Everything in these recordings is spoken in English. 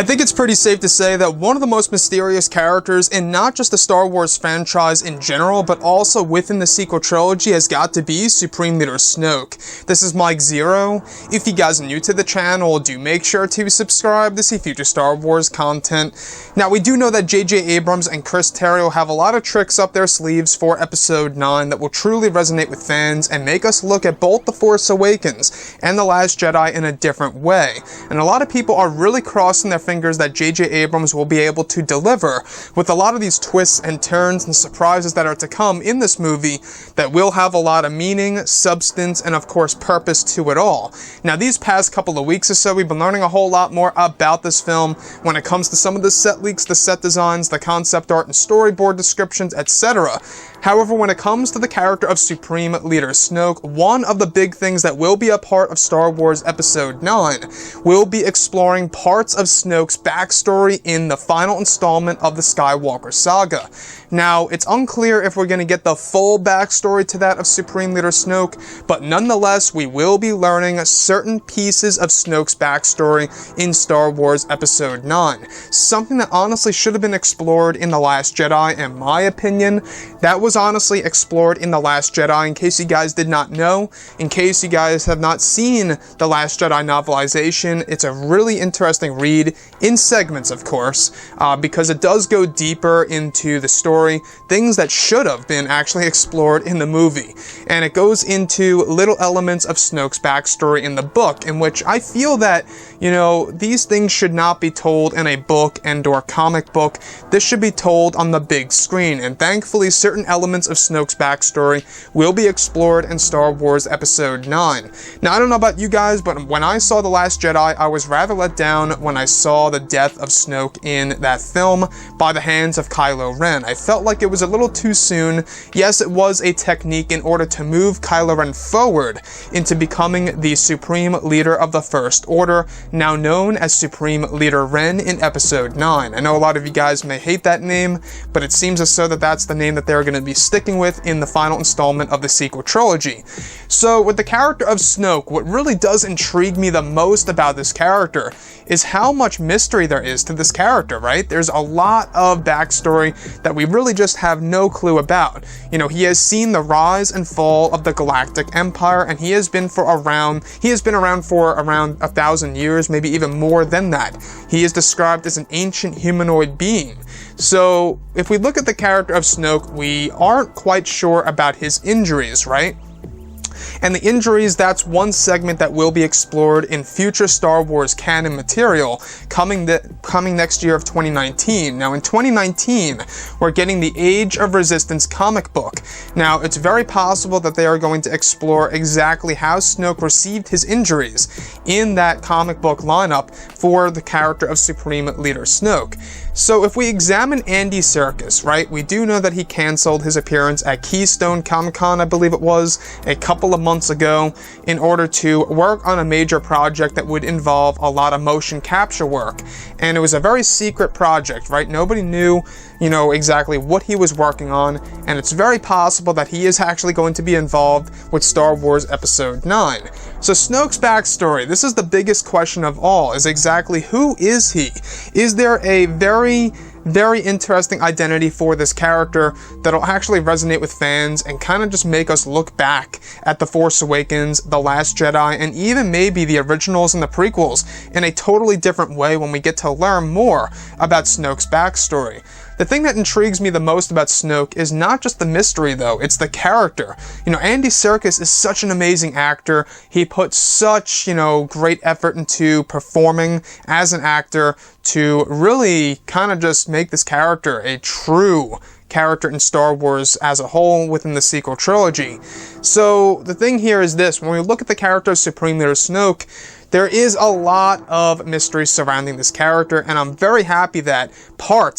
I think it's pretty safe to say that one of the most mysterious characters in not just the Star Wars franchise in general, but also within the sequel trilogy has got to be Supreme Leader Snoke. This is Mike Zero. If you guys are new to the channel, do make sure to subscribe to see future Star Wars content. Now, we do know that J.J. Abrams and Chris Terrio have a lot of tricks up their sleeves for Episode 9 that will truly resonate with fans and make us look at both The Force Awakens and The Last Jedi in a different way. And a lot of people are really crossing their fingers that J.J. Abrams will be able to deliver with a lot of these twists and turns and surprises that are to come in this movie that will have a lot of meaning, substance, and of course purpose to it all. Now, these past couple of weeks or so, we've been learning a whole lot more about this film when it comes to some of the set leaks, the set designs, the concept art and storyboard descriptions, etc. However, when it comes to the character of Supreme Leader Snoke, one of the big things that will be a part of Star Wars Episode 9 will be exploring parts of Snoke's backstory in the final installment of the Skywalker saga. Now, it's unclear if we're going to get the full backstory to that of Supreme Leader Snoke, but nonetheless, we will be learning certain pieces of Snoke's backstory in Star Wars Episode 9. Something that honestly should have been explored in The Last Jedi, in my opinion. That was honestly explored in The Last Jedi, in case you guys did not know. In case you guys have not seen The Last Jedi novelization, it's a really interesting read, in segments of course, because it does go deeper into the story, things that should have been actually explored in the movie. And it goes into little elements of Snoke's backstory in the book, in which I feel that, you know, these things should not be told in a book and or comic book. This should be told on the big screen, and thankfully certain elements of Snoke's backstory will be explored in Star Wars Episode 9. Now, I don't know about you guys, but when I saw The Last Jedi, I was rather let down when I saw the death of Snoke in that film by the hands of Kylo Ren. I felt like it was a little too soon. Yes, it was a technique in order to move Kylo Ren forward into becoming the Supreme Leader of the First Order, now known as Supreme Leader Ren in Episode 9. I know a lot of you guys may hate that name, but it seems as though that's the name that they're going to be sticking with in the final installment of the sequel trilogy. So, with the character of Snoke, what really does intrigue me the most about this character is how much mystery there is to this character, right? There's a lot of backstory that we really just have no clue about. You know, he has seen the rise and fall of the Galactic Empire, and he has been around for around 1,000 years, maybe even more than that. He is described as an ancient humanoid being. So, if we look at the character of Snoke, we aren't quite sure about his injuries, right? And the injuries, that's one segment that will be explored in future Star Wars canon material coming next year of 2019. Now, in 2019, we're getting the Age of Resistance comic book. Now, it's very possible that they are going to explore exactly how Snoke received his injuries in that comic book lineup for the character of Supreme Leader Snoke. So if we examine Andy Serkis, right, we do know that he canceled his appearance at Keystone Comic-Con, I believe it was, a couple of months ago, in order to work on a major project that would involve a lot of motion capture work. And it was a very secret project, right? Nobody knew, you know, exactly what he was working on, and it's very possible that he is actually going to be involved with Star Wars Episode 9. So Snoke's backstory, this is the biggest question of all, is exactly who is he? Is there a very interesting identity for this character that'll actually resonate with fans and kind of just make us look back at The Force Awakens, The Last Jedi, and even maybe the originals and the prequels in a totally different way when we get to learn more about Snoke's backstory. The thing that intrigues me the most about Snoke is not just the mystery, though, it's the character. You know, Andy Serkis is such an amazing actor. He put such, you know, great effort into performing as an actor to really kind of just make this character a true character in Star Wars as a whole within the sequel trilogy. So the thing here is this: when we look at the character of Supreme Leader Snoke, there is a lot of mystery surrounding this character, and I'm very happy that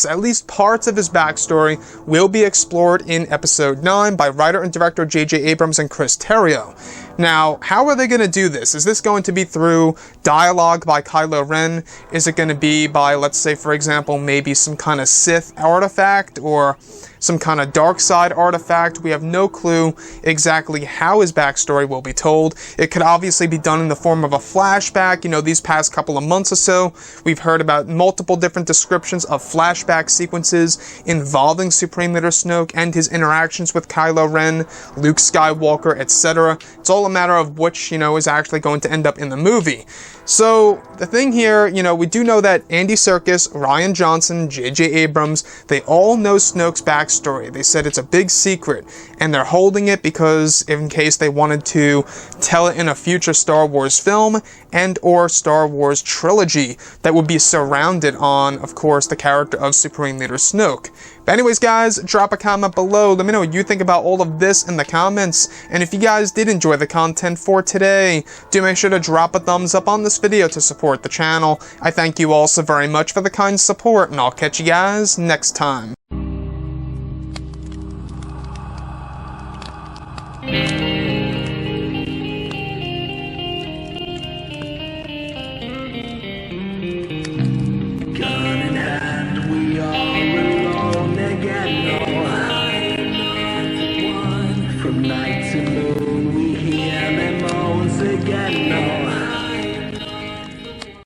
at least parts of his backstory will be explored in Episode 9 by writer and director J.J. Abrams and Chris Terrio. Now, how are they going to do this? Is this going to be through dialogue by Kylo Ren? Is it going to be by, let's say, for example, maybe some kind of Sith artifact? Or some kind of dark side artifact. We have no clue exactly how his backstory will be told. It could obviously be done in the form of a flashback. You know, these past couple of months or so, we've heard about multiple different descriptions of flashback sequences involving Supreme Leader Snoke and his interactions with Kylo Ren, Luke Skywalker, etc. It's all a matter of which, you know, is actually going to end up in the movie. So, the thing here, you know, we do know that Andy Serkis, Rian Johnson, J.J. Abrams, they all know Snoke's backstory. They said it's a big secret, and they're holding it because in case they wanted to tell it in a future Star Wars film and or Star Wars trilogy that would be surrounded on, of course, the character of Supreme Leader Snoke. But anyways, guys, drop a comment below. Let me know what you think about all of this in the comments. And if you guys did enjoy the content for today, do make sure to drop a thumbs up on this video to support the channel. I thank you all so very much for the kind support, and I'll catch you guys next time. From night to moon, we hear them moans again. No.